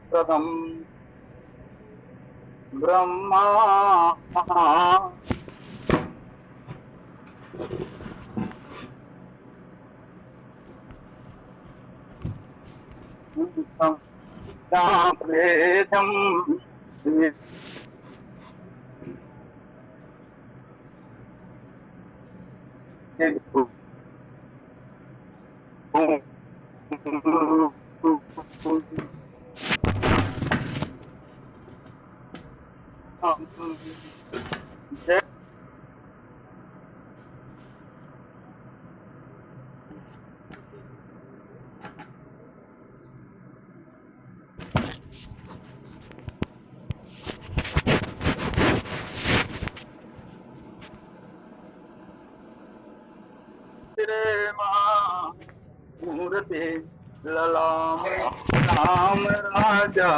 प्रथम ब्रह्मा वेदम मूर्ति ललाम राम राजा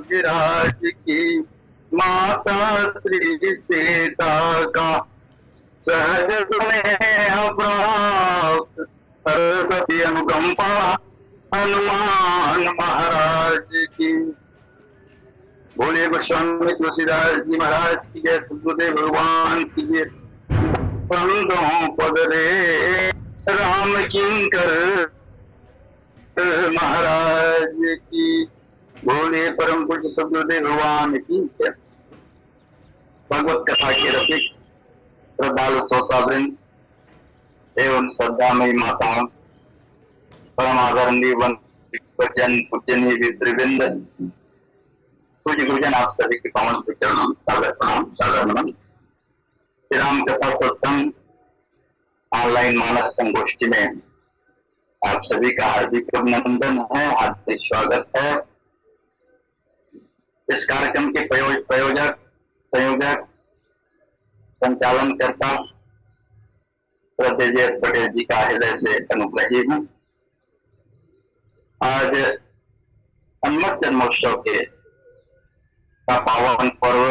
गिराज की माता श्री सीता का सहज स्नेह प्राप्त सरस्वती अनुकंपा हनुमान महाराज की। बोलिए गोस्वामी तुलसीदास जी महाराज की जय, सद्गुरुदेव भगवान की जय। बंदों पदरे राम किंकर महाराज की। बोलिए परम पूज्य सद्गुरुदेव भगवान की जय। भगवत कथा के रसिक श्रद्धालु श्रोतावृंद एवं श्रद्धामयी माताओं, परम आदरणीय पूजनीय विवृंद, पूज्य गुरुजन, आप सभी के पावन चरणों सागर प्रणाम, सागर नमन। श्री राम कथा सत्संग ऑनलाइन मानस संगोष्ठी में आप सभी का हार्दिक अभिनंदन है, हार्दिक स्वागत है। इस कार्यक्रम के प्रयोजक, संयोजक, संचालन करता श्रद्धेय पटेल जी का हृदय से अनुग्रही हूँ। आज हनुमत जन्मोत्सव के का पावन पर्व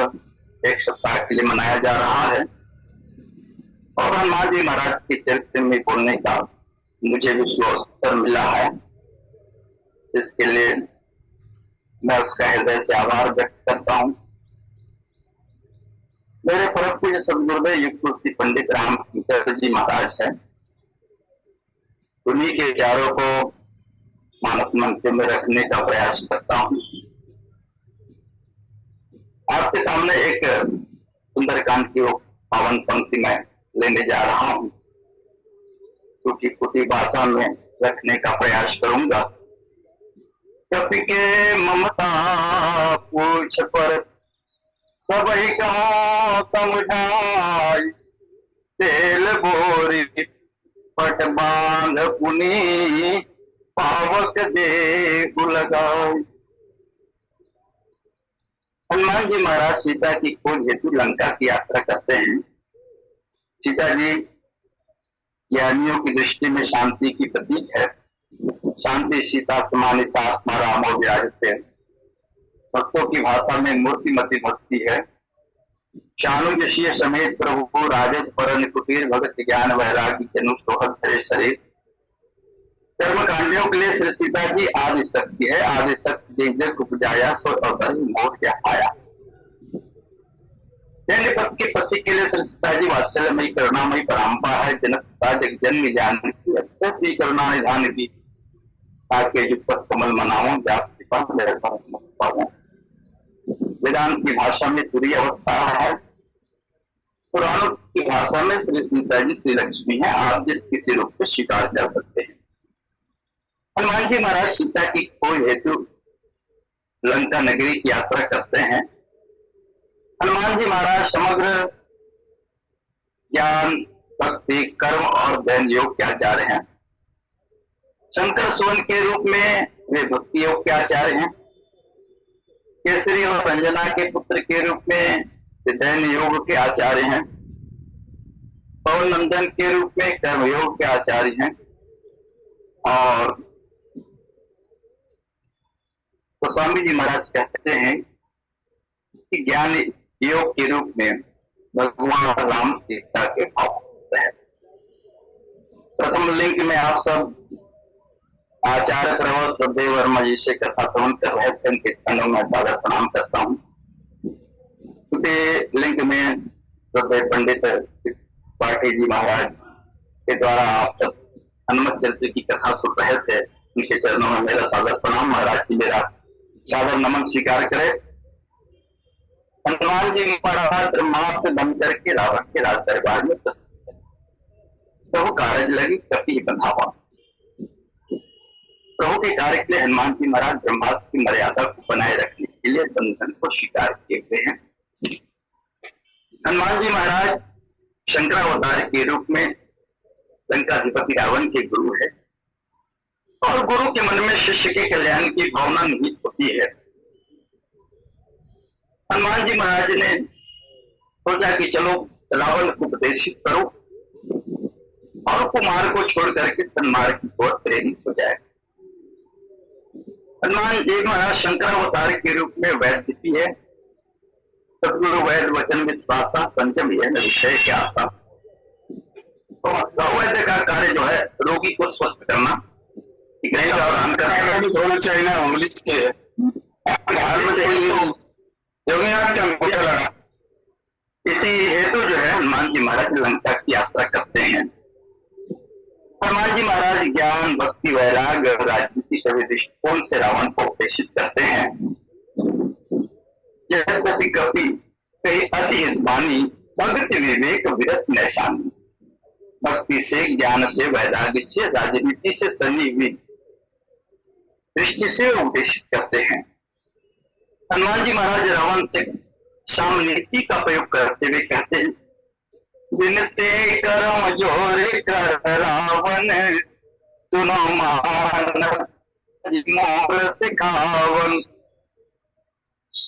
एक सप्ताह के लिए मनाया जा रहा है और हनुमान जी महाराज के चरित्र में बोलने का मुझे भी अवसर मिला है। इसके लिए मैं उसका हृदय से आभार व्यक्त करता हूँ। मेरे परम पूज्य सद्गुरुदेव युक्त श्री पंडित राम जी महाराज है, उन्हीं के विचारों को मानस मंत्र में रखने का प्रयास करता हूँ। आपके सामने एक सुंदरकांड की पावन पंक्ति में लेने जा रहा हूँ, टूटी फूटी भाषा में रखने का प्रयास करूंगा। कपि के ममता पूछ पर सबही कहो समझाई, तेल बोरी पट बांध पुनी पावक देहु लगाई। हनुमान जी महाराज सीता की खोज हेतु लंका की यात्रा करते हैं। सीता जी ज्ञानियों की दृष्टि में शांति की प्रतीक है। शांति सीता समानित आत्मा रामो विराजते। भक्तों की भाषा में मूर्तिमती भक्ति है। चाणुजशीय समेत प्रभु राजत परन कुटीर भगत ज्ञान वैराग्य जनुष्टोहत धरे शरीर। कर्म कांडियों के लिए श्री सीता जी आदि शक्ति है। आदि शक्ति जग उपजाया सो अवधि मोह क्या पाया। पद के पति के लिए श्री सीता जी वात्सल्यमयी करुणामयी परंपरा है। जनक जग जन्म जान की अत्यंत करुणा निधान की, ताकि युगपत कमल मनाऊं व्यास कृपा पाऊं। वेदांत की भाषा में तुरीय अवस्था है। पुराणों की भाषा में श्री सीता जी श्री लक्ष्मी है। आप जिस किसी रूप में स्वीकार कर सकते हैं। हनुमान जी महाराज सीता की खोज हेतु लंका नगरी की यात्रा करते हैं। हनुमान जी महाराज समग्र ज्ञान, भक्ति, कर्म और ध्यान योग के आचार्य हैं। शंकर सुवन के रूप में वे भक्ति योग के आचार्य हैं। केसरी और रंजना के पुत्र के रूप में ध्यान योग के आचार्य हैं। पवन नंदन के रूप में कर्म योग के आचार्य हैं। और गोस्वामी जी महाराज कहते हैं कि ज्ञान योग के रूप में भगवान राम सीता के भाव हैं। प्रथम लिंक में आप सब आचार्य प्रभु श्रद्धेव वर्मा जी से कथा श्रवण कर रहे थे, उनके चरणों में सादर प्रणाम करता हूँ। लिंक में श्रद्धेय पंडित पाठी जी महाराज के द्वारा आप सब हनुमत चरित्र की कथा सुन रहे थे, उनके चरणों में मेरा सादर प्रणाम। महाराज जी मेरा सादर नमन स्वीकार करे। हनुमान जी महाराज ब्रह्मास्त्र बन करके रावण के राज दरबार में प्रभु कार्य लगी कपि बंधावा। प्रभु के कार्य के लिए हनुमान जी महाराज ब्रह्मास्त्र की मर्यादा को बनाए रखने के लिए बंधन को स्वीकार किए हुए हैं। हनुमान जी महाराज शंकरावतार के रूप में लंकाधिपति रावण के गुरु है और गुरु के मन में शिष्य के कल्याण की भावना निहित होती है। हनुमान जी महाराज ने सोचा कि चलो रावण को उपदेशित करो और कुमार को छोड़ करके सन्मार्ग की ओर प्रेरित हो जाए। हनुमान जी महाराज शंकरावतार के रूप में वैद्य भी है। सदगुरु वैद्य वचन विश्वासा संयम यह विषय के आशा। तो वैद्य का कार्य जो है रोगी को स्वस्थ करना, थोड़ा चाइना उंगली के लगा। इसी हेतु जो है हनुमान जी महाराज लंका की यात्रा करते हैं। हनुमान जी महाराज ज्ञान भक्ति वैराग्य राजनीति सभी दृष्टिकोण से रावण को उपदेशित करते हैं। कपि कपि कहीं अति वाणी भगत विवेक विरत नैशानी। भक्ति से ज्ञान से वैराग्य से राजनीति से सनी हुई दृष्टि से उपदेशित करते हैं। हनुमान जी महाराज रावण से शाम नीति का प्रयोग करते हुए कहते हैं, बिनते करम जोरे कर रावण सुनो मान मोर सिखावन।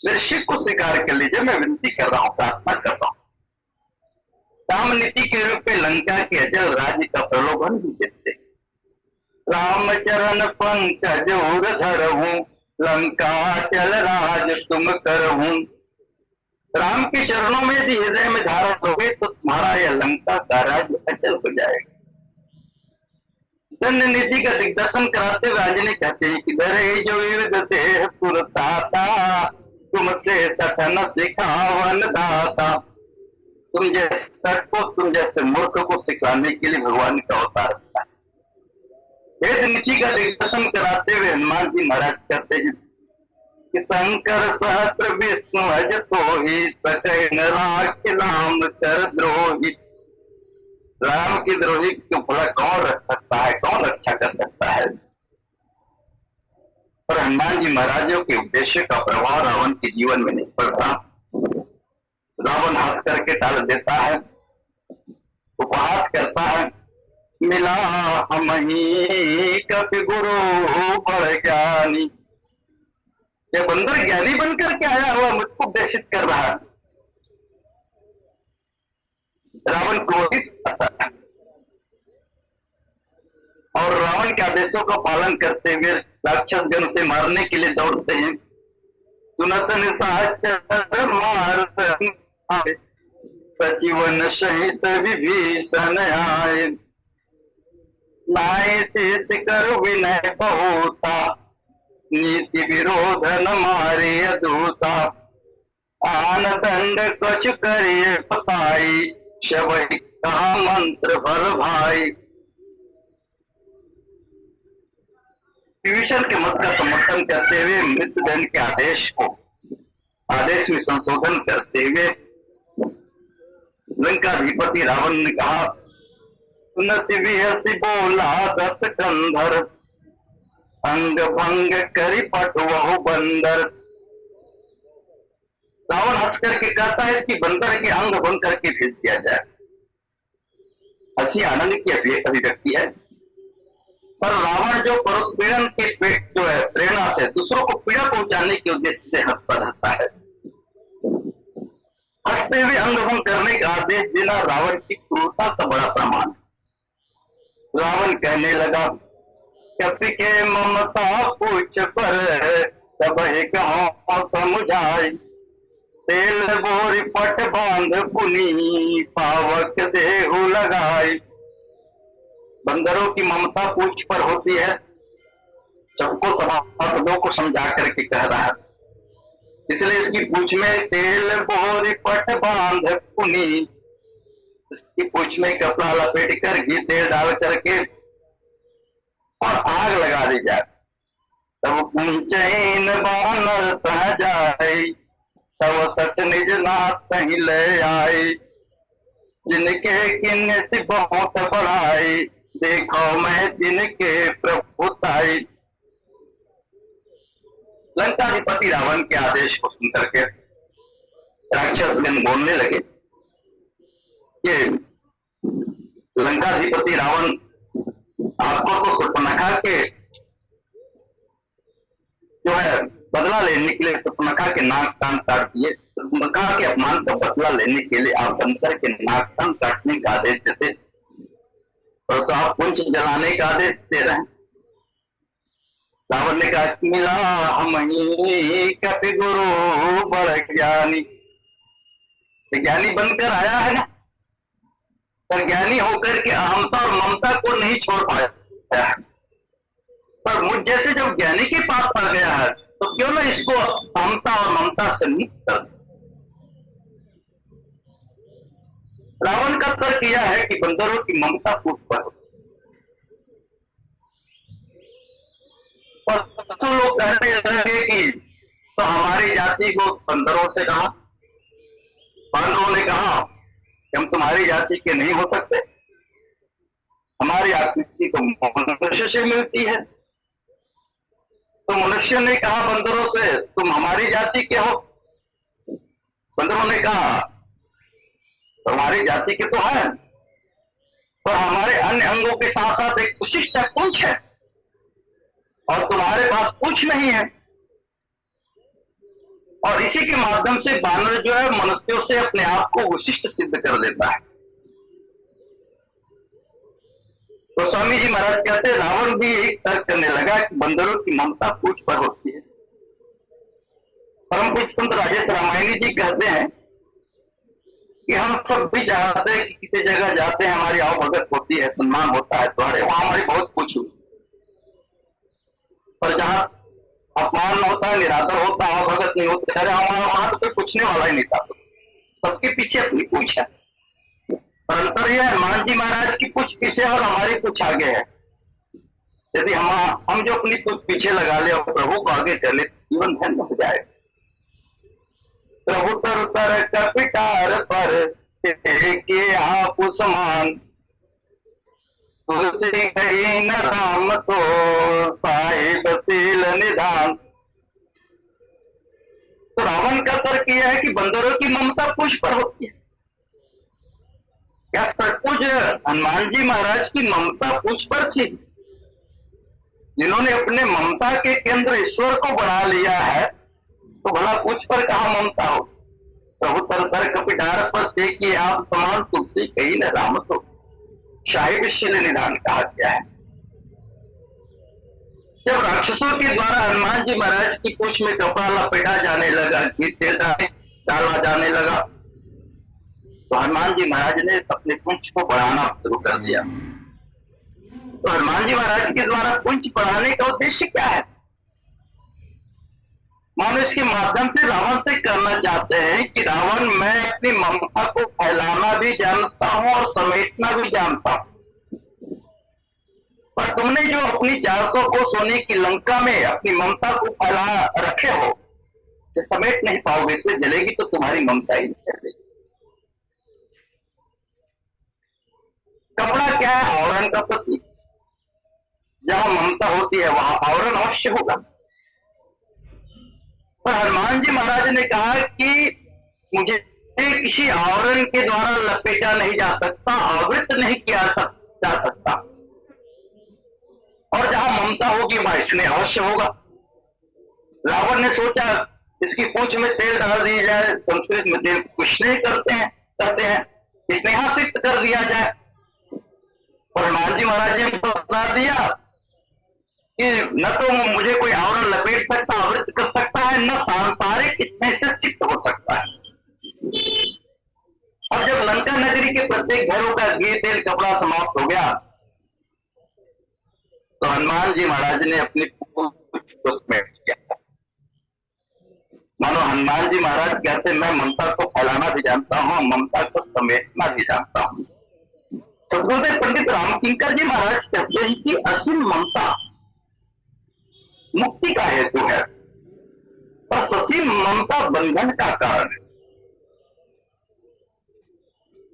मेरे शिव को स्वीकार कर लीजिए, मैं विनती कर रहा हूँ, प्रार्थना कर रहा हूँ। राम नीति के रूप में लंका के अचल राज्य का प्रलोभन भी देते। राम चरण पंकज उर धरहूं लंका चल राज तुम करहूं। राम के चरणों में यदि हृदय में धारण होगे तो तुम्हारा यह लंका का राज्य अचल हो जाएगा। दंड नीति का दिग्दर्शन कराते हुए आंजनेय कहते हैं कि धरे जो विविध देह सुरताता तुमसे सठन सिखावन दाता। तुम जैसे सठ को, तुम जैसे मूर्ख को सिखाने के लिए भगवान का अवतार होता है। वेद नीति का दिग्दर्शन कराते हुए हनुमान जी महाराज कहते हैं कि शंकर सहस्त्र विष्णु अज तोहि सकहि न राख राम कर द्रोही। राम की द्रोही को भला कौन रख सकता है, कौन रक्षा कर सकता है। पर हनुमान जी महाराजों के उद्देश्य का प्रभाव रावण के जीवन में नहीं पड़ता। रावण हंस करके टाल देता है, उपहास करता है, मिला हम ही कपि गुरु बड़ ज्ञानी। ये बंदर ज्ञानी बनकर के आया हुआ मुझको उपदेशित कर रहा है। रावण क्रोधित करता है और रावण के आदेशों का पालन करते हुए राक्षस गण से मारने के लिए दौड़ते हैं। सुनत निशाचर मार सचिवन सहित विभीषण आए। नाय शेष कर विनय बहुता नीति विरोध न मारे अदूता। आन दंड कछ करिए पसाई शबहि कहा मंत्र भर भाई। विभीषण के मत का समर्थन करते हुए मृत्युदंड के आदेश में संशोधन करते हुए लंकाधिपति रावण ने कहा, सुनति विहसी बोला दस कंधर अंग भंग करी पटवहु बंदर। रावण हंस करके कहता है कि बंदर के अंग भंग करके भेज दिया जाए। हंसी आनंद की अभिव्यक्ति है। पर रावण जो परोत्पीड़न के जो है प्रेरणा से दूसरों को पीड़ा पहुंचाने के उद्देश्य से हंसता रहता है। हंसते हुए अंग भंग करने का आदेश देना रावण की क्रूरता का बड़ा प्रमाण है। रावण कहने लगा, कपि के ममता पूछ पर तब कहो समुझाई। तेल बोरी पट बांध पुनी पावक देहु लगाई। बंदरों की ममता पूछ पर होती है सबको सभासदों को समझा करके कह रहा है। इसलिए इसकी पूंछ में तेल बोरी पट बांध पुनी, इसकी पूंछ में कपड़ा लपेट कर घी तेल डाल करके और आग लगा दी जाए। तब कुंचैन बानर तह जाए, तब सट निज नाथ कहीं ले आए। जिनके किन्ने से बहुत बढ़ाई, देखो मैं जिनके प्रभुताई। लंकाधिपति रावण के आदेश को सुनकर के राक्षसगण बोलने लगे कि लंकाधिपति रावण आपको तो सुपर्णखा के जो है बदला लेने के लिए सुपर्णखा के नाक कान काट दिए। सुपर्णखा के अपमान का बदला लेने के लिए आप बनकर के नाक कान काटने का आदेश देते, और तो आप पुंछ जलाने का आदेश दे रहे हैं। रावण ने कहा मिला हम ही कपि गुरु बड़ ज्ञानी, ज्ञानी बनकर आया है ना, पर ज्ञानी होकर के अहमता और ममता को नहीं छोड़ पाया है। पर मुझ जैसे जब ज्ञानी के पास आ गया है तो क्यों ना इसको अहमता और ममता से मुक्त कर। रावण का तर्क यह है कि बंदरों की ममता पूछ पर, और तो लोग कहने लगे कि तो हमारी जाति को बंदरों से कहा। बानरों ने कहा कि हम तुम्हारी जाति के नहीं हो सकते, हमारी आकृति तो मनुष्य से मिलती है। तो मनुष्य ने कहा बंदरों से तुम हमारी जाति के हो। बंदरों ने कहा तुम्हारी जाति के तो है, पर हमारे अन्य अंगों के साथ साथ एक विशिष्ट पूंछ है, और तुम्हारे पास पूंछ नहीं है। और इसी के माध्यम से बानर जो है मनुष्यों से अपने आप को विशिष्ट सिद्ध कर देता है। तो स्वामी जी महाराज कहते हैं रावण भी एक तर्क करने लगा कि बंदरों की ममता पूंछ पर होती है। परम पूज्य संत राजेश रामायणी जी कहते हैं कि हम सब भी चाहते हैं कि किसी जगह जाते हैं, हमारी आवभगत होती है, सम्मान होता है, तो अरे वहां हमारी बहुत कुछ हुई। पर जहां अपमान होता है, निरादर होता है, आवभगत नहीं होती, अरे हमारा वहां तो कोई पूछने वाला ही नहीं था। सबके पीछे अपनी पूछ है। पर अंतर यह हनुमान जी महाराज की पूछ पीछे और हमारी पूछ आगे है। यदि हम जो अपनी पूछ पीछे लगा ले और प्रभु को आगे चले, जीवन धन्य हो जाए। प्रभु तर तर कपिटार पर के आप समान, तुलसी गई न राम सो साहिब सील निधान। तो रावण का तर्क यह है कि बंदरों की ममता पूछ पर होती है। क्या सचमुच हनुमान जी महाराज की ममता पूछ पर थी? जिन्होंने अपने ममता के केंद्र ईश्वर को बना लिया है, तो भला पूछ पर कहा ममता हो। प्रभु तर तर कपिटार पर देखिए आप समान, तुलसी कही न राम सो शाही शील निधान कहा गया है। जब राक्षसों के द्वारा हनुमान जी महाराज की पूंछ में कपड़ा लपेटा जाने लगा, घी तेल डाला जाने लगा, तो हनुमान जी महाराज ने अपने पूंछ को बढ़ाना शुरू कर दिया। तो हनुमान जी महाराज के द्वारा पूंछ बढ़ाने का उद्देश्य क्या है? मानो इसके माध्यम से रावण से करना चाहते हैं कि रावण, मैं अपनी ममता को फैलाना भी जानता हूं और समेटना भी जानता हूं, पर तुमने जो अपनी 400 को सोने की लंका में अपनी ममता को फैला रखे हो, तो समेट नहीं पाओगे, इसलिए जलेगी तो तुम्हारी ममता ही जलेगी। कपड़ा क्या है? आवरण का प्रतीक। जहां ममता होती है वहां आवरण अवश्य होगा। पर हनुमान जी महाराज ने कहा कि मुझे किसी आवरण के द्वारा लपेटा नहीं जा सकता, आवृत नहीं किया जा सकता, और जहां ममता होगी वहां स्नेह अवश्य होगा। रावण ने सोचा इसकी पूंछ में तेल डाल दिया जाए, संस्कृत में तेल को स्नेह कहते हैं, स्नेहासिक्त कर दिया जाए। और हनुमान जी महाराज ने बता दिया कि न तो मुझे कोई आवरण लपेट सकता, आवृत कर सकता है, न सांसारिक स्नेह से सिक्त हो सकता है। और जब लंका नगरी के प्रत्येक घरों का घी तेल कपड़ा समाप्त हो गया, तो हनुमान जी महाराज ने अपनी पूंछ को समेट लिया। मानो हनुमान जी महाराज कहते मैं ममता को फैलाना भी जानता हूँ, ममता को समेटना भी जानता हूँ। सदगुरुदेव पंडित रामकिंकर जी महाराज कहते हैं कि असीम ममता मुक्ति का हेतु है और ससीम ममता बंधन का कारण है।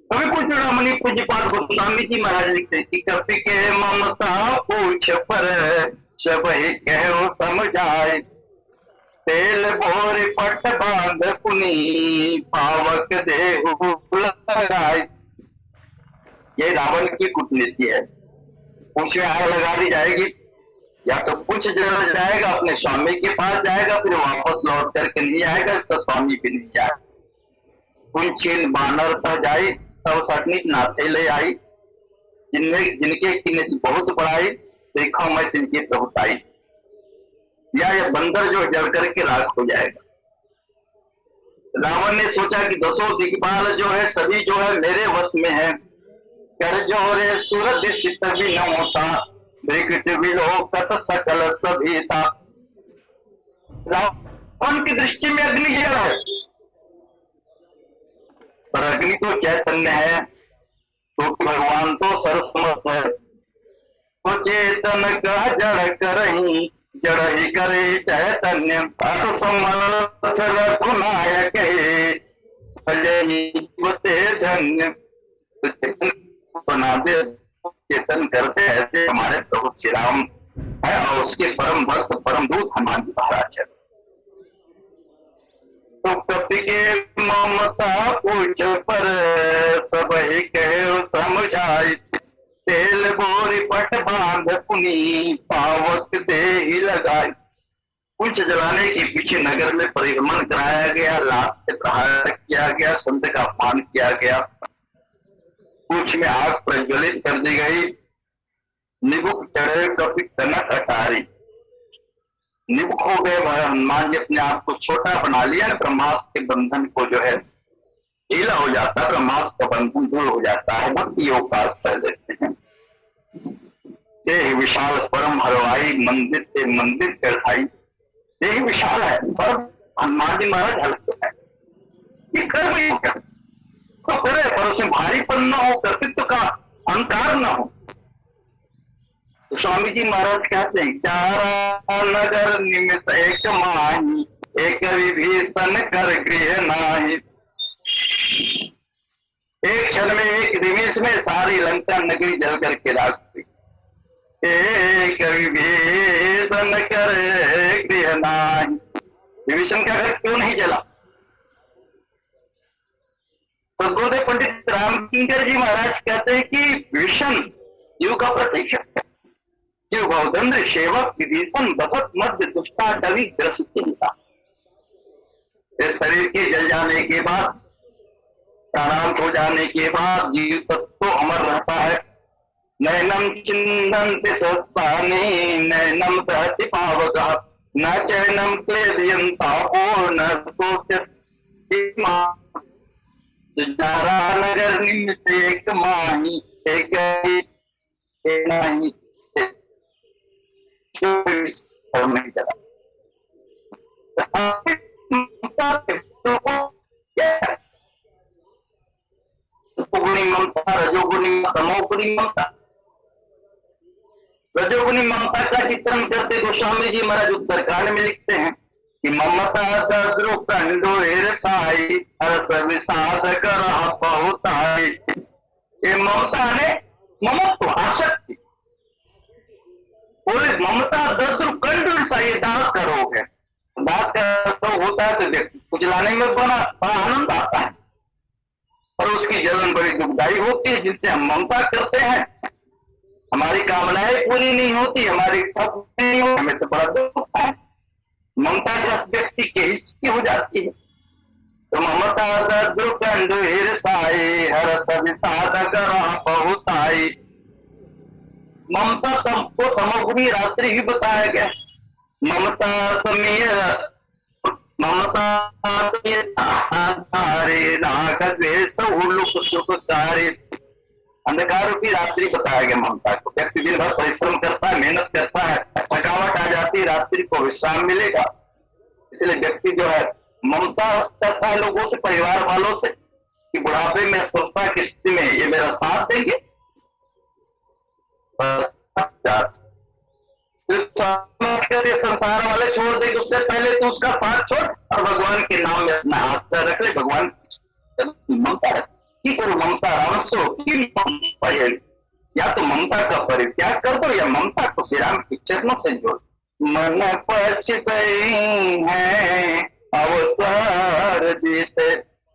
कवि पूछ चूड़ामणि पूज्यपाद गोस्वामी जी महाराज लिखते हैं कि कपि के ममता पूछ पर सब ही कहो समझाए, तेल बोर पट बांध पुनी पावक देहु लगाए। ये रावण की कूटनीति है। पूछ में आग लगा दी जाएगी, या तो पूछ जल जाएगा, अपने स्वामी के पास जाएगा, फिर वापस लौट करके नहीं आएगा, इसका स्वामी भी नहीं जाएगा। कुंचीन बानर तह जाई तब सटनिक नाथे ले आई, जिनके किन्ने से बहुत बड़ाई देखो मैं तिनकी प्रभुताई। या ये बंदर जो जल करके राख हो जाएगा। रावण ने सोचा कि 10 दिग्पाल जो है सभी जो है मेरे वश में है, कर जोरे सूरज चित भी न होता, विकट विलोकत सकल सभी था। रावण की दृष्टि में अग्नि जल है, पर अग्नि तो चैतन्य है, तो भगवान तो सर्वसमर्थ है। तो चेतन कह जड़ करही, जड़ ही करे चैतन्य। अस समर्थ रघुनायक धन्य। बना दे चेतन करते ऐसे हमारे प्रभु श्री राम है और उसके परम भक्त परम दूत हनुमान जी महाराज है। तो कपि के ममता पूछ पर सब ही कहे समझाई, तेल बोरी पट बांध पुनी पावक देहि लगाई। कुछ जलाने के पीछे नगर में परिभ्रमण कराया गया, लात से प्रहार किया गया, संत का अपमान किया गया, कुछ में आग प्रज्वलित कर दी गई। निबुक चढ़े कपि कनक अटारी। निबुक हो गए हनुमान जी, अपने आप को छोटा बना लिया, ब्रह्मास्त्र के बंधन को जो है ढीला हो जाता है, ब्रह्मास्त्र का बंधन दूर हो जाता है। भक्ति योग का आश्रय देते हैं। विशाल परम हरवाई मंदिर से मंदिर चढ़ाई। यही विशाल है पर हनुमान जी महाराज हल्के है। ये कर्म योग है तो करे, पर उसमें भारीपन न हो, कर्तृत्व का अहंकार न हो। तो स्वामी जी महाराज कहते हैं चारा नगर निमिष एक माही, एक विभीषण कर गृह नाही। एक क्षण में एक निमिष में सारी लंका नगरी जल करके राख हुई। एक विभीषण कर गृह नाही। विभीषण का घर क्यों नहीं जला? सदगुरुदेव पंडित रामकिंकर जी महाराज कहते हैं कि विभीषण जीव का प्रतीक है। जीव भवदंड सेवक विभीषण बसत मध्य दुष्टा डवी ग्रसिता। इस शरीर के जल जाने के बाद, प्राणांत हो जाने के बाद जीव तत्व तो अमर रहता है। नैनम चिंदन्ति सस्तानि नैनम दहति पावकः, न चैनम क्लेदयन्तापो न शोचति माः। चारा नगर निमिष एक माही, एक नहीं नहीं चला। गुणी ममता, रजोगुणी तमोगुणी ममता। रजोगुणी ममता का चित्रण करते गोस्वामी जी महाराज उत्तरकांड में लिखते हैं कि ममता दद्रु कंडो ईर्षाई, हर्ष विषाद कर बहुताई। ये ममता ने ममत्व आसक्ति, बोले ममता दद्रु कंडो ईर्षाई, दांत का रोग है। दांत का रोग होता है तो व्यक्ति कुचलाने में बड़ा आनंद आता है, और उसकी जलन बड़ी दुखदायी होती है। जिनसे हम ममता करते हैं हमारी कामनाएं पूरी नहीं होती, हमारी इच्छा पूरी नहीं होती, हमें तो बड़ा दुख होता है। ममता जब व्यक्ति के हिस्से की हो जाती है तो ममता दद्रु कंडो ईर्षाई, हर्ष विषाद कर बहुताई। ममता को तमोगुणी रात्रि ही बताया गया। ममता तमीय ममता राग द्वेष उल्लुक सुखकारी। अंधकार रूपी रात्रि बताया गया ममता को। व्यक्ति दिन भर परिश्रम करता है, मेहनत करता है, थकावट आ जाती है, रात्रि को विश्राम मिलेगा। इसलिए व्यक्ति जो है ममता करता है लोगों से, परिवार वालों से, कि बुढ़ापे में असुरता की स्थिति में ये मेरा साथ देंगे। संसार वाले छोड़ देंगे, उससे पहले तो उसका साथ छोड़ और भगवान के नाम में अपना हाथ रख ले। भगवान ममता की करो, ममता रामसो की ममता, या तो ममता का परित्याग कर दो या ममता को श्री राम के चरणों से जोड़। मन पछते हैं अवसर जीते,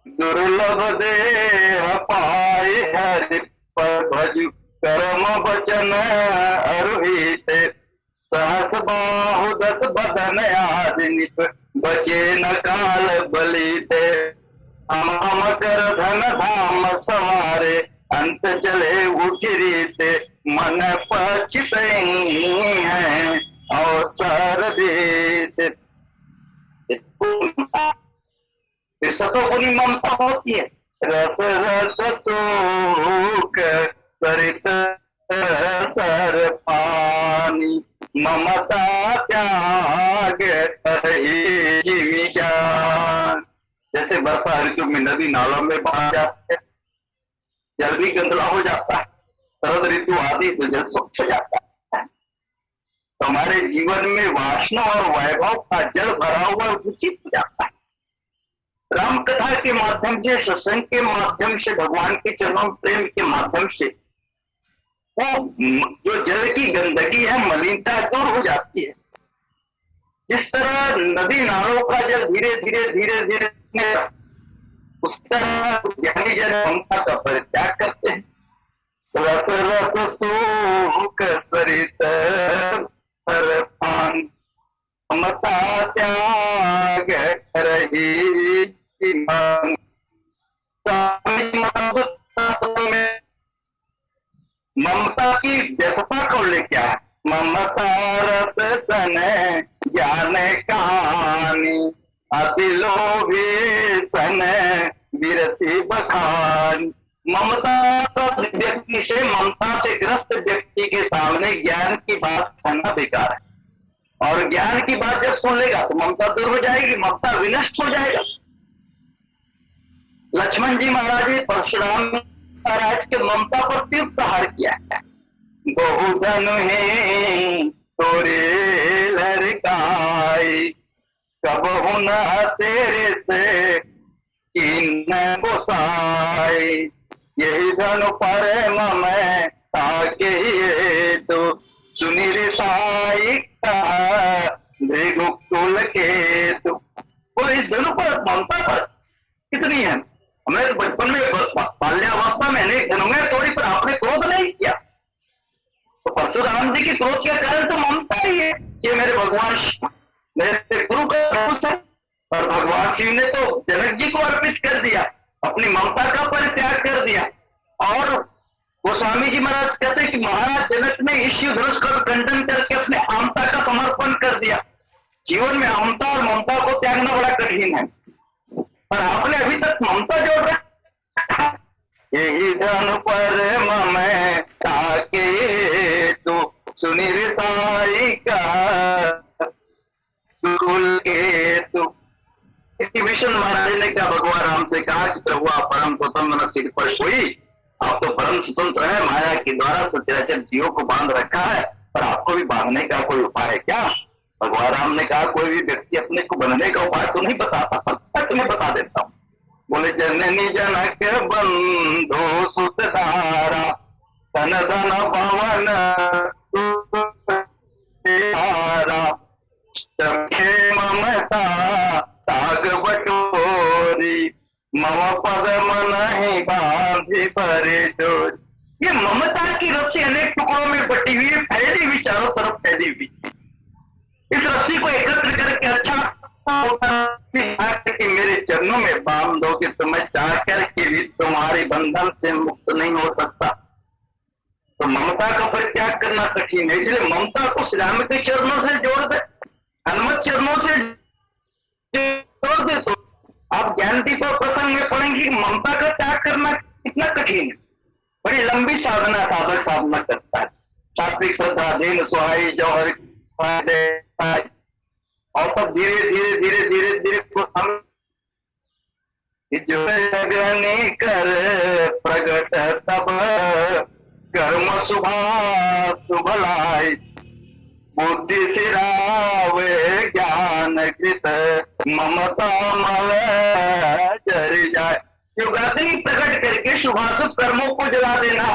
दुर्लभ देह पाए हरि पर भजु कर्म वचन अरुहित। सहस बाहु दस बदन आदि निप, बचे न काल बलिते। हम कर धन धाम सवारे, अंत चले उठरीते। मन पछते हैं अवसर देते। सतोगुनी ममता होती है, रस रस सुख सरित सर पानी। ममता त्याग रही ज्ञान। जैसे वर्षा ऋतु में नदी नालों में बहा जाते हैं, जल भी गंदला हो जाता है। शरद ऋतु आदि तो जल स्वच्छ हो जाता है। तो हमारे जीवन में वासना और वैभव का जल भरा हुआ दूषित हो जाता है। राम कथा के माध्यम से, सत्संग के माध्यम से, भगवान के चरणों प्रेम के माध्यम से वो जो जल की गंदगी है, मलिनता दूर हो जाती है। जिस तरह नदी नालों का जल धीरे धीरे धीरे धीरे, उस तरह ज्ञानी जन ममता का परित्याग करते हैं। रस रस सुख सरित सर पान, ममता त्याग रही ममता की व्यर्थता को लेके आया। ममता रत सन ज्ञान कहानी, अति लोभी सन विरति बखान। ममता व्यक्ति से, ममता से ग्रस्त व्यक्ति के सामने ज्ञान की बात कहना बेकार है। और ज्ञान की बात जब सुन लेगा तो ममता दूर हो जाएगी, ममता विनष्ट हो जाएगा। लक्ष्मण जी महाराज ने परशुराम महाराज के ममता पर तीव्र प्रहार किया है। बहुधन है तोरे लड़काई, कब हुन हसेरे से किन्न गोसाई। यही धनु पर मम ताके तो सुनी रिसाई भृगुकुल के। तो वो इस धनु पर ममता पर कितनी है। हमने तो बचपन में बाल्यावस्था में अनेक धनुएं तोड़ी, पर आपने क्रोध नहीं किया। तो परशुराम जी की क्रोध का कारण तो ममता ही है। ये मेरे भगवान मेरे गुरु का क्रोध है। और भगवान शिव ने तो जनक जी को अर्पित कर दिया, अपनी ममता का परित्याग कर दिया। और गोस्वामी जी महाराज कहते हैं कि महाराज जनक ने इस शिव धनुष का खंडन करके अपने आमता का समर्पण कर दिया। जीवन में आमता और ममता को त्यागना बड़ा कठिन है, पर आपने अभी तक ममता जोड़ रहा। यही धन पर मम ताके तो सुनी रिसाई का कुल के। तो विष्णु महाराज ने क्या भगवान राम से कहा कि प्रभु आप परम स्वतंत्र सिर पर कोई, आप तो परम स्वतंत्र है, माया के द्वारा सचराचर जीवों को बांध रखा है, पर आपको भी बांधने का कोई उपाय है क्या? भगवान राम ने कहा कोई भी व्यक्ति अपने को बनने का उपाय तो नहीं बताता, पर तुम्हें बता देता हूँ। बोले जननी जनक बंधु सुत धारा, धन धन भवन ममता ताग बटोरी, मम पद मन ही बांधी भरे डोरी। ये ममता की रस्सी अनेक टुकड़ों में बटी हुई, फैली हुई, चारों तरफ फैली हुई। इस रस्सी को एकत्र करके अच्छा कि मेरे चरणों में बांध दो कि तुम्हें चाह करके भी तुम्हारे बंधन से मुक्त नहीं हो सकता। तो ममता का परित्याग करना कठिन है, इसलिए ममता को श्री राम के चरणों से जोड़ दे, हनुमत चरणों से जोड़ दे। तो आप ज्ञान दीप और प्रसंग में पढ़ेंगे कि ममता का त्याग करना कितना कठिन है। बड़ी लंबी साधना साधना करता है। सात्विक श्रद्धा दीन सुहाई जौहर और तब धीरे धीरे धीरे धीरे धीरे हम जो लगने कर प्रगट तब कर्म शुभ लाई बुद्धि सिरावे ज्ञान कृत ममता मल जर जाए। युगाग्नि प्रकट करके शुभाशुभ कर्मों को जला देना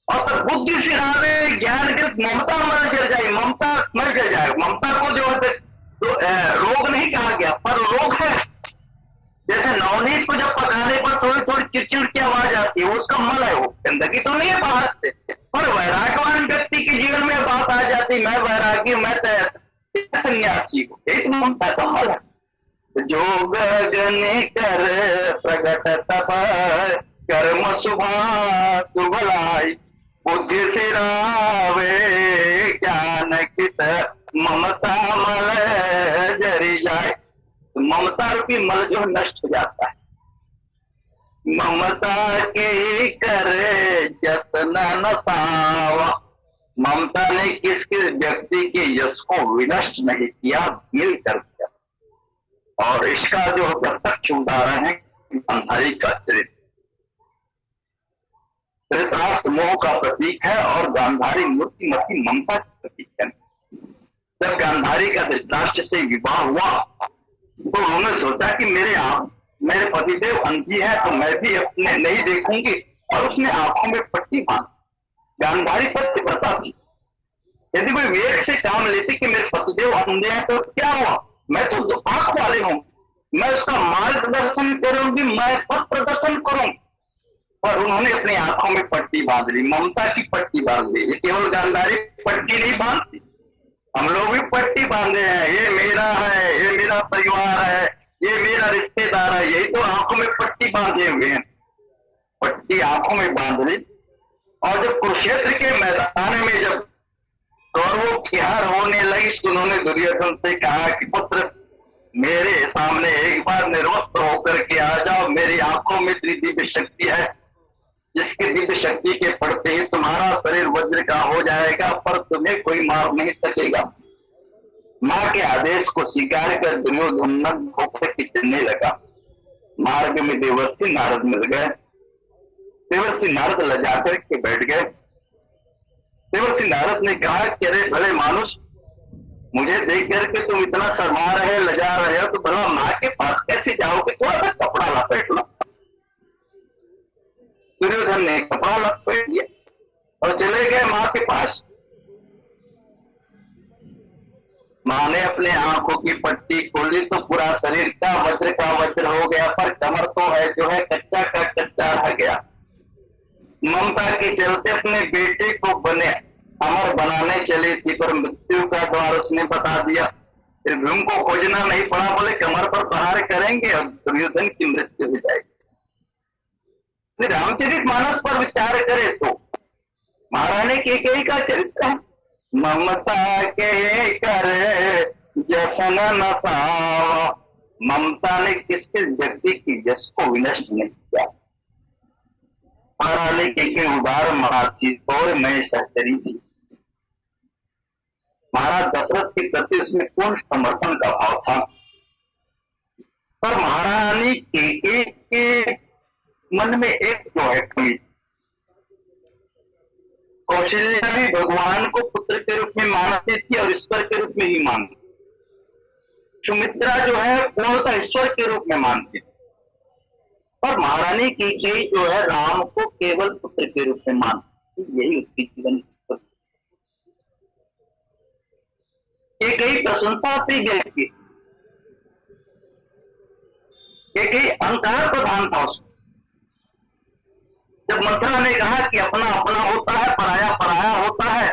और तब बुद्धि सिरावे ज्ञान कृत ममता मल जल जाए। ममता मर जल जाए। ममता को जो है तो रोग नहीं कहा गया पर रोग है। जैसे नवनीत को जब पकाने पर थोड़ी थोड़ी चिड़चिड़ की आवाज आती है उसका मल है, वो गंदगी तो नहीं है बाहर से। पर वैराग्यवान व्यक्ति के जीवन में बात आ जाती मैं वैरागी मैं सन्यासी हूँ, एक ममता का मल है। जो गगन कर प्रगट तप कर्म शुभ लाई बुद्धि सिरावे ज्ञान कित ममता मल जरी जाए। ममता रूपी मल जो नष्ट हो जाता है। ममता के करे जतन नसावा। ममता ने किस किस व्यक्ति के यश को विनष्ट नहीं किया, मिल कर दिया। और इसका जो प्रत्यक्ष उदाहरण है गांधारी का चरित्र। धृतराष्ट्र मोह का प्रतीक है और गांधारी मूर्तिमती ममता का प्रतीक है। जब गांधारी का धृतराष्ट्र से विवाह हुआ तो उन्होंने सोचा कि मेरे पतिदेव अंधी है तो मैं भी अपने नहीं देखूंगी, और उसने आंखों में पट्टी बांध। गांधारी पतिव्रता थी। यदि कोई विवेक से काम लेती कि मेरे पतिदेव अंधे हैं तो क्या हुआ, मैं तो आंख वाले हूं, मैं उसका मार्गदर्शन करूंगी, मैं पथ प्रदर्शन करूं। पर उन्होंने अपनी आंखों में पट्टी बांध ली, ममता की पट्टी बांध ली। ये केवल गांधारी पट्टी नहीं बांधती, हम लोग भी पट्टी बांधे हैं। ये मेरा है, ये मेरा परिवार है, ये मेरा रिश्तेदार है, यही तो आंखों में पट्टी बांधे हुए हैं। पट्टी आंखों में बांध ली। और जब कुरुक्षेत्र के मैदान में जब कौरवों की हार होने लगी तो उन्होंने दुर्योधन से कहा कि पुत्र मेरे सामने एक बार निर्वस्त्र होकर के आ जाओ। मेरी आंखों में इतनी दिव्य शक्ति है जिसकी दिव्य शक्ति के पड़ते ही तुम्हारा शरीर वज्र का हो जाएगा, पर तुम्हें कोई मार नहीं सकेगा। माँ के आदेश को स्वीकार कर दुर्योधन होकर के चलने लगा। मार्ग में देवर्षि नारद मिल गए। देवर्षि नारद लजा करके बैठ गए। देवर्षि नारद ने कहा कि अरे भले मानुष, मुझे देख करके तुम इतना शर्मा रहे, लजा रहे हो, तो भला माँ के पास कैसे जाओगे? थोड़ा सा कपड़ा लपेट लो। दुर्योधन ने कपड़ा लपेट लिया और चले गए माँ के पास। माँ ने अपने आंखों की पट्टी खोली तो पूरा शरीर का वज्र हो गया, पर कमर तो है जो है कच्चा का कच्चा रह गया। ममता के चलते अपने बेटे को अमर बनाने चली थी, पर मृत्यु का द्वार उसने बता दिया। फिर भीम को खोजना नहीं पड़ा, बोले कमर पर प्रहार करेंगे और दुर्योधन की मृत्यु हो जाएगी। रामचरितमानस पर विचार करे तो महारानी केकई का चरित्र है। ममता के कर जसन नसावा। ममता ने किस किस व्यक्ति की यश को विनष्ट नहीं किया। महारानी केकई उदार महा थी और मैं सहचरी थी। महाराज दशरथ के प्रति उसमें पूर्ण समर्पण का भाव था। पर महारानी केकई के मन में एक जो है कमी। कौशल्या भी भगवान को पुत्र के रूप में मानती थी और ईश्वर के रूप में ही मानती। सुमित्रा जो है पूर्णतः ईश्वर के रूप में मानती थी, और महारानी केकई जो है राम को केवल पुत्र के रूप में मानती। यही उसकी जीवन केकई प्रशंसा प्रिय की। केकई अहंकार प्रधान था उसको। जब मंथरा ने कहा कि अपना अपना होता है, पराया पराया होता है,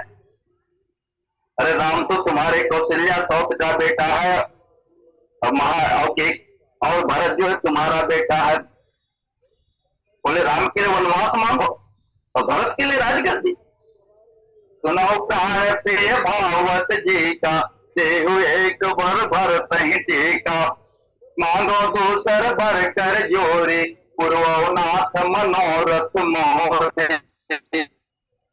अरे राम तो तुम्हारे कौशल्या सौत का बेटा है और भरत जो है तुम्हारा बेटा है। बोले राम के लिए वनवास मांगो और भरत के लिए राजगद्दी। सुनाओ कहा है प्रिय भावत जी का, देहु एक भर भर तही जी का, मांगो दूसर भर कर जोरे, पूर्वनाथ मनोरथ मोहे,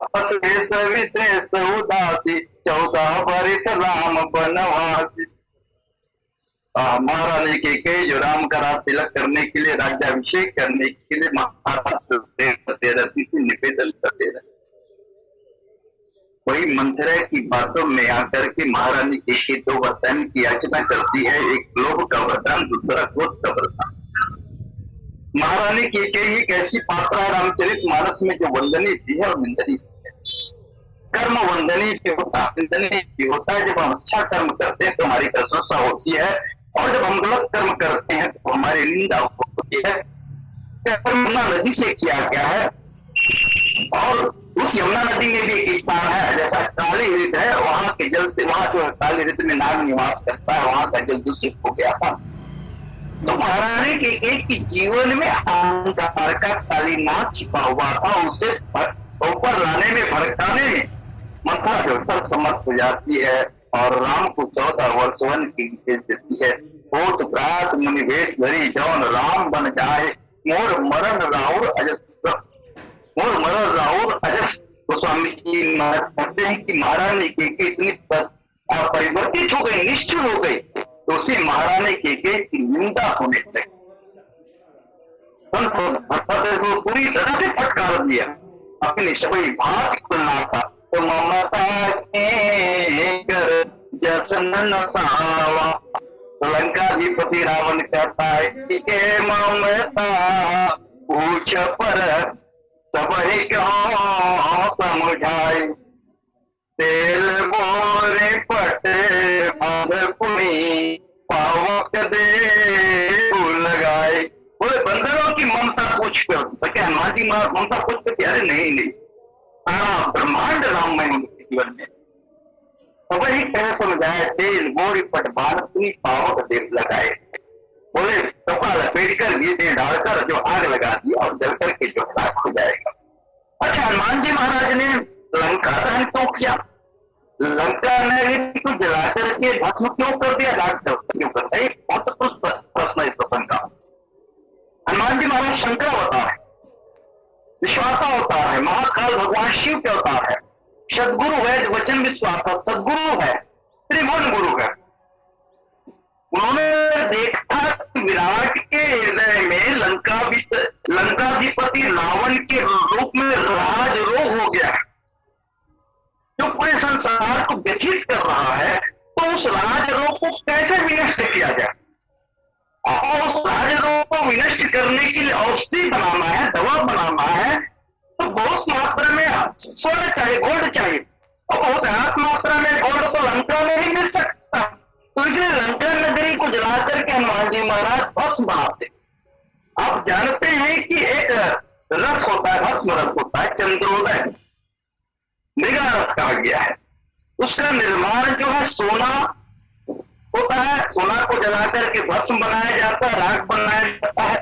अशेष विशेष उदासी 14 वर्ष राम बनवासी। महारानी के जो राम का राज तिलक करने के लिए, राज्याभिषेक करने के लिए महाराज रथी से निवेदन करते रहे। वही मंथरा की बातों में आकर के महारानी के दो वरदान की याचना करती है, एक लोभ का वरदान, दूसरा क्रोध का वरदान। महारानी की एक ऐसी पात्रा रामचरित मानस में जो वंदनीय थी है और निंदनीय है। कर्म वंदनीय भी होता, निंदनीय भी होता है। जब हम अच्छा कर्म करते हैं तो हमारी प्रशंसा होती है, और जब हम गलत कर्म करते हैं तो हमारी निंदा होती है। यमुना नदी से किया गया है, और उस यमुना नदी में भी एक स्थान है, जैसा काली हृद है, वहां के जल से, वहां जो काली हृद में नाग निवास करता है, वहां का जल दूषित हो गया था। तो महारानी के एक जीवन में अहंकार का काली नाग छिपा हुआ था, उसे ऊपर लाने में, भड़काने में मंथरा जो सर्वसम्मत हो जाती है और राम को 14 वर्ष वन की निर्देश देती है। भूत प्रात मुनिवेश धरी जौन राम बन जाए, मोर मरण राउर अजस, मोर मरण राउर अजस। गोस्वामी जी महाराज कहते हैं कि महारानी के इतनी परिवर्तित हो गई, निश्चल हो गई, तो उसी महारानी के निंदा होने लगी। तो पूरी तरह से फटकार दिया अपनी सभी भात खुलना था। तो ममता के कर जसन नसावा, लंकाधिपति रावण कहता है कि ममता पूछ पर सब ही क्यों समझाए, तेल बोरे पटे पुनी पावक दे लगाए। बोले बंदरों की ममता पूछ पे होती है, हनुमान जी ममता पूछ पे, अरे नहीं नहीं, ब्रह्मांड राममय उनके जीवन में। तो वही कह समझाया, तेल बोरी पट पुनी पावक दे लगाए। बोले कपड़ा लपेट कर ये डालकर जो आग लगा दी और जल करके जो राख हो जाएगा। अच्छा, हनुमान जी महाराज ने लंका दहन क्यों किया? लंका नगरी को जला करके भस्म क्यों कर दिया, राग क्यों करता है? बहुत प्रश्न इस प्रसंग का। हनुमान जी महाराज शंकर अवतार है, विश्वासा अवतार है, महाकाल भगवान शिव के अवतार है, सदगुरु है, वचन विश्वासा सदगुरु है, त्रिभुवन गुरु है। उन्होंने देखा विराट के हृदय में लंकाधिपति रावण के रूप में राजरोग हो गया, जो पूरे संसार को व्यथित कर रहा है। तो उस राजरोग को कैसे विनष्ट किया जाए, और उस राजरोग को विनष्ट करने के लिए औषधि बनाना है, दवा बनाना है, तो बहुत मात्रा में स्वर्ण चाहिए, गोल्ड चाहिए, और बहुत रात मात्रा में गोल्ड तो लंका में ही मिल सकता। तो इसलिए लंका नगरी को जला करके हनुमान जी महाराज भस्म बनाते। आप जानते हैं कि एक रस होता है, भस्म रस होता है, चंद्रोदय मृगा रस कहा गया है। उसका निर्माण जो है सोना होता है, सोना को जला करके भस्म बनाया जाता है, राख बनाया जाता है,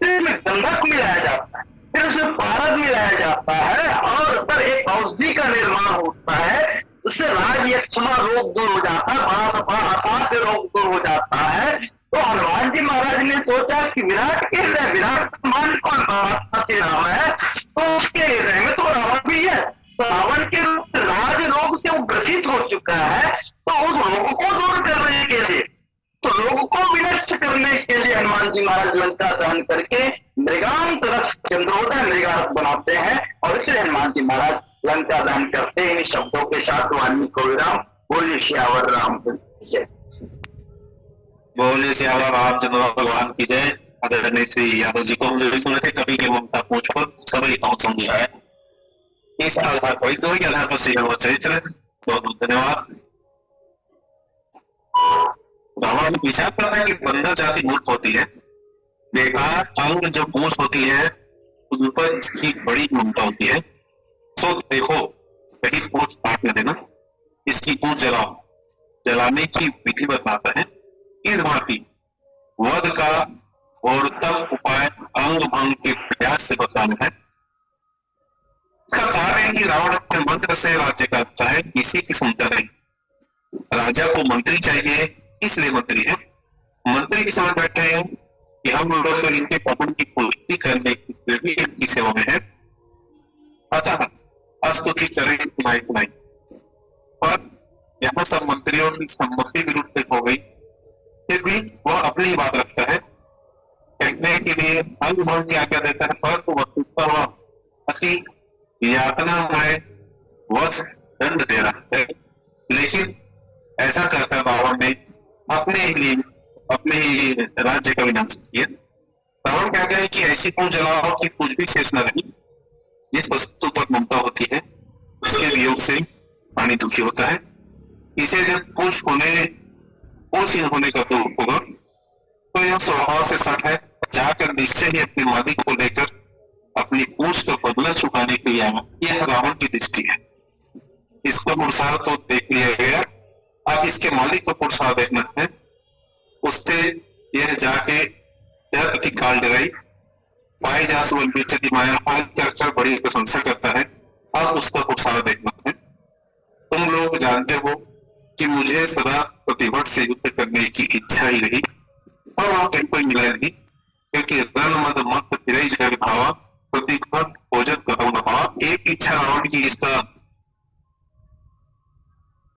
फिर इसमें गंधक मिलाया जाता है, फिर उसमें पारद मिलाया जाता है, और फिर एक औषधि का निर्माण होता है। उससे राज यक्षमा रोग दूर हो जाता है, बड़ा सा बड़ा असाध्य रोग दूर हो जाता है। तो हनुमान जी महाराज ने सोचा कि विराट के हृदय, विराट मान कौन नाम है, तो उसके हृदय में तो रावण भी है, तो रावण के राज रोग से वो ग्रसित हो चुका है। तो उस रोग को दूर करने के लिए, तो रोग को विनष्ट करने के लिए हनुमान जी महाराज लंका दहन करके मृगांत रस, चंद्रोदय मृगा रस बनाते हैं, और इसलिए हनुमान जी महाराज लंका दहन करते हैं। इन शब्दों के साथ वाणी को विराम। बोलिए श्यावर रामचंद्र जय, बोले श्यावर रामचंद्र भगवान की जय। आदरणीय श्री यादव जी को हम जरूर सुने थे, कभी के ममता पूछ पर सभी पहुंच समझाया। इस आधार पर, दो ही आधार पर श्री चरित्र, बहुत बहुत धन्यवाद। भगवान विचार करता है कि बंदा जाति मूर्ख होती है, बेकार अंग जो पूछ होती है उस पर इसकी बड़ी ममता होती है। तो देखो, कहीं पूछ काट न देना, इसकी पूछ जलाओ। जलाने की विधि बताता है। इस भांति वध का घोरतम उपाय अंग भंग के प्रयास से बचाना है। इसका कारण है कि रावण अपने मंत्र से राज्य करता है, किसी की सुनता नहीं। राजा को मंत्री चाहिए, इसलिए मंत्री है। मंत्री के साथ बैठे हैं, कि हम लोग फिर इनके पवन की पूर्ति करने के लिए इनकी सेवा में है। अतः स्तुति करें सुनाई सुनाई, पर यहाँ सब मंत्रियों की सम्मति विरुद्ध हो गई। फिर भी वह अपनी बात रखता है, कहने के लिए हल मन की आज्ञा देता है, परंतु वस्तुतः वह अति यातनामय वध दंड दे रहा है। लेकिन ऐसा करता रावण ने अपने लिए अपने ही राज्य का विनाश किया। रावण कहता है कि ऐसी पूंछ जलाओ कि कुछ भी शेष न रही। जिस वस्तु पर ममता होती है उसके वियोग से प्राणी दुखी होता है। इसे जब पूंछहीन होने का दुख होगा तो यह स्वभाव से सट है, जाकर निश्चय ही अपने मालिक को लेकर अपनी पूंछ का बदला चुकाने के लिए आना। यह रावण की दृष्टि है। इसका पुरुषार्थ तो देख लिया गया, अब इसके मालिक को पुरुषार्थ देखना है। उससे यह जाके यह अति काल डराई पाई जा माया चर्चा बड़ी प्रशंसा करता है। अब उसका पुरुषार्थ देखना है। तुम लोग जानते हो कि मुझे सदा प्रतिभट से युद्ध करने की इच्छा ही रही, और वह कहीं कोई मिला नहीं, क्योंकि रण मद मत फिर जग भावा प्रतिभट भोजन करो न भावा। एक इच्छा रावण की इसका